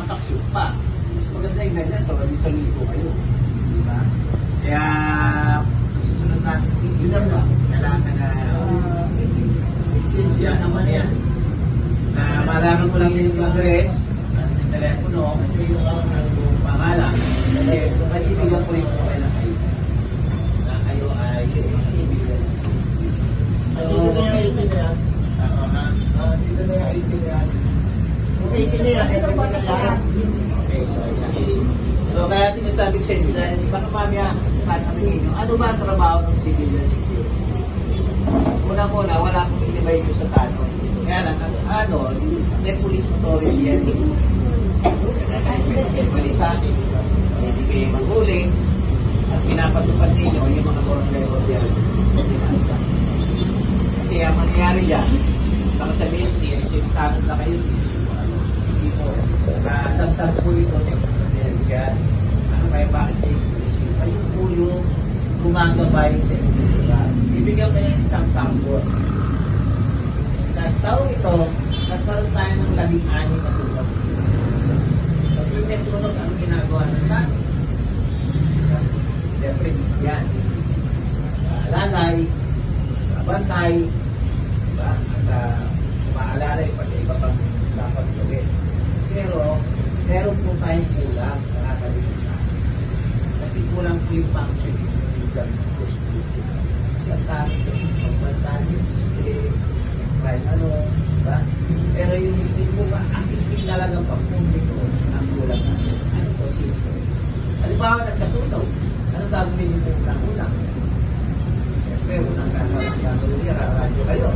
pampaksyon pa. Mas maganda yung ganyan, so sabi ko kayo. Diba? Kaya sa susunod natin, yun lang ba? Kailangan na yan naman yan. Malaman ko lang yung address, yung telepono, kasi yung pangalan. Kasi kung kaibigan ko rin kung kailan kayo. Na kayo ay mga civilians. Dito na yung 18 na yan. Dito na yung 18 na yan. Kung 18 na yan, ito ba na yan? Okay, so ayan. So kaya sinasabi ko sa inyo, dahil baka mamaya, ano ba ang trabaho ng civilian security? Unang-una, wala akong inibay ko sa tanong. Kaya lang, may police authority yan. May balita, hindi kayo maghuling, at pinapatupad ninyo yung mga barangay ordinance. Kasi ang mangyayari dyan, baka sabihin, siniship tanong na kayo, siniship mo ano. Hindi po, dagdag po ito sa confidential. Ano kaya bakit kayo siniship? Ayun po yung gumagabay sa inyo. Ibigyan ko yung isang sample. Sa taong ito, nagkaroon tayo ng 16 na sunog. Sa previous sunog, ano ginagawa ng natin? Siyempre, yan. Lalay, bantay, diba? At maalalay pa sa iba pang dapat gawin. Pero, meron po tayong kulang, nakakalimutan. Kasi kulang po yung function yung gamit ko. Kasi ang dami kasi sa pagbantanin, kahit ano, diba? Pero yung hindi po assisting talagang pag-publiko ang kulang natin. Ano po siya? Halimbawa, nagkasunog. Ano gagawin yung kulang-kulang? Siyempre, unang gagawin niya, radyo kayo.